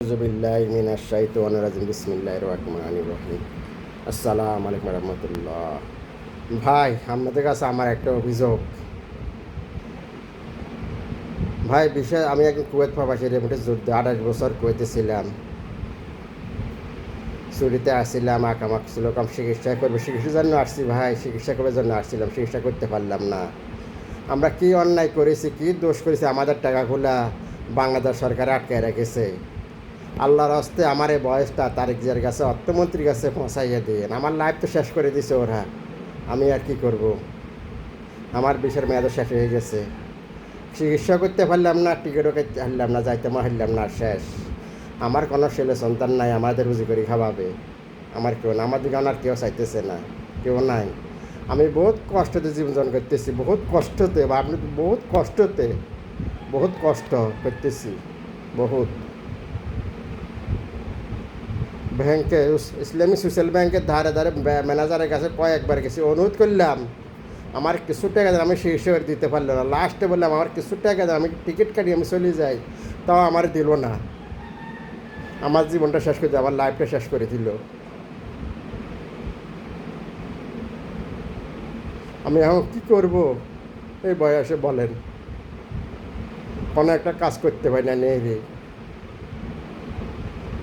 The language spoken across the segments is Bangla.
আসসালামু আলাইকুম রহমতুল্লাহ। ভাই, আপনাদের কাছে আমার একটা অভিযোগ। ভাই, বিষয় আমি একজন কুয়েত প্রবাসী, রেমিটেন্স যুদ্ধ 28 বছর কুয়েতে ছিলাম। ছুটিতে আসছিলাম, আঁকামাক ছিল কম, চিকিৎসা করবো, চিকিৎসার জন্য আসছি ভাই, চিকিৎসা করার জন্য আসছিলাম, চিকিৎসা করতে পারলাম না। আমরা কি অন্যায় করেছি, কি দোষ করেছি? আমাদের টাকাগুলা বাংলাদেশ সরকার আটকায় রেখেছে। আল্লাহর হস্তে আমার এই বয়সটা তারেক জিয়ার কাছে, অর্থমন্ত্রীর কাছে পৌঁছাইয়ে দিন। আমার লাইফ তো শেষ করে দিছে ওরা, আমি আর কি করব? আমার বিষের মেয়াদও শেষ হয়ে গেছে। চিকিৎসা করতে পারলাম না, টিকিটও করতে পারলাম না, যাইতে পারলাম না, শেষ। আমার কোনো ছেলে সন্তান নাই আমাদের রুজি করে খাওয়াবে। আমার কেউ না, আমার দিকে আর কেউ চাইতেছে না, কেউ নাই। আমি বহুত কষ্টতে জীবনযাপন করতেছি, বহুত কষ্টতে, বা আপনি বহুত কষ্টতে, বহুত কষ্ট করতেছি, বহুত। ব্যাংকে, ইসলামী সোশ্যাল ব্যাংকের ধারে ধারে ম্যানেজারের কাছে কয়েকবার গেছি, অনুরোধ করলাম আমার কিছু টাকা দেন। আমি শেষ করে দিতে পারলো না, লাস্টে বললাম আমার কিছু টাকা দেন, আমি টিকিট কাটি আমি চলে যাই। তাও আমার দিল না। আমার জীবনটা শেষ করে দিল, আমার লাইফটা শেষ করে দিল। আমি এখন কী করব এই বয়সে বলেন? কোনো একটা কাজ করতে পারি না, নেই রে,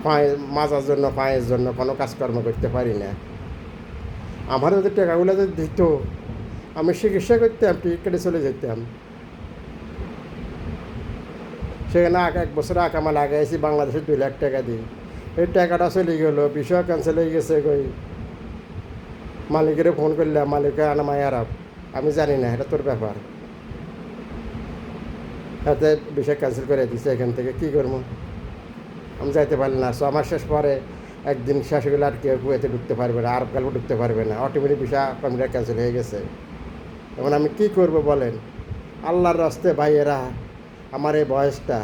পায়ে মাজার জন্য, পায়ের জন্য কোনো কাজকর্ম করতে পারি না। আমার যদি টাকাগুলো যদি দিত, আমি চিকিৎসা করতাম, টিকিট কেটে চলে যেতাম। সেখানে 1 বছর আকামা লাগাইছি, বাংলাদেশে 2 লাখ টাকা দিই। এই টাকাটা চলে গেলো, বিষয় ক্যান্সেল হয়ে গেছে। কই মালিকের ফোন করলাম, মালিক আনা মায়ারাব, আমি জানি না, এটা তোর ব্যাপার। এতে বিষয় ক্যান্সেল করে দিছে। এখান থেকে কী করবো? আমি যাইতে পারি না। 6 মাস শেষ পরে একদিন শেষ হয়ে গেলে আর কেউ কুয়েতে ঢুকতে পারবে না, আরব কালও ঢুকতে পারবে না, অটোমেটিক ভিসা কমিটা ক্যান্সেল হয়ে গেছে। এখন আমি কী করব বলেন? আল্লাহর রাস্তে ভাইয়েরা, আমার এই বয়সটা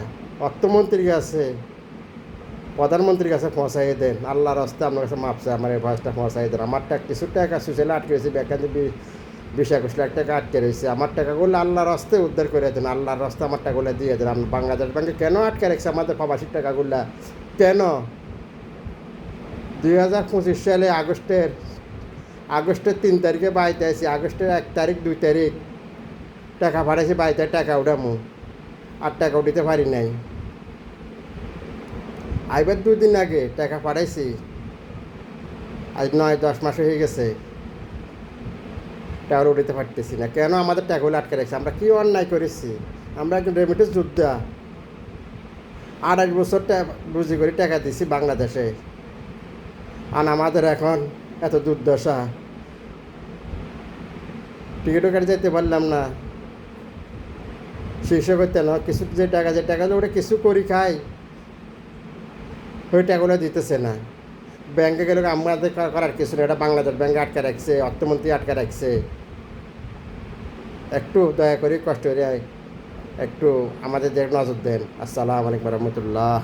অর্থমন্ত্রীর কাছে, প্রধানমন্ত্রীর কাছে পৌঁছাই দেন। আল্লাহর রাস্তে আপনার কাছে মাপছে, আমার এই বয়সটা পৌঁছাই দেন। আমার কিছু টাকা সুশীলে আটকে রয়েছে, ব্যাংকে 20-21 লাখ টাকা আটকে রয়েছে। আমার টাকাগুলো আল্লাহর রাস্তে উদ্ধার করে দেন, আল্লাহর রাস্তে আমার টাকাগুলো দিয়ে দেন। আমি বাংলাদেশ ব্যাংকে কেন আটকে রেখেছে আমাদের প্রবাসীর টাকাগুলা? কেন? 2025 সালে আগস্টের 3 তারিখে বাড়িতে আসি, আগস্টের 1 তারিখ 2 তারিখ টাকা পাঠাইছি, বাড়িতে টাকা উঠামো, আর টাকা উঠিতে পারি নাই। আইবার 2 দিন আগে টাকা পাঠাইছি, আজ 9-10 মাস হয়ে গেছে, টাকা উঠাতে পারতেছি না। কেন আমাদের টাকাগুলো আটকে রাখছে? আমরা কী অন্যায় করেছি? আমরা একজন রেমিটেন্স যোদ্ধা, 28 বছর রুজি করে টাকা দিছি বাংলাদেশে, আর আমাদের এখন এত দুর্দশা, টিকিটও কেটে যেতে পারলাম না, শীর্ষ করতে না কিছু, যে টাকা ওটা কিছু করি খাই, ওই টাকাগুলো দিতেছে না। ব্যাংকে গেলে আমাদের করার কিছু না, এটা বাংলাদেশ ব্যাংকে আটকে রাখছে, অর্থমন্ত্রী আটকে রাখছে। একটু দয়া করে, কষ্ট করে একটু আমাদের নজর দেন। আসসালামু আলাইকুম রহমতুল্লাহ।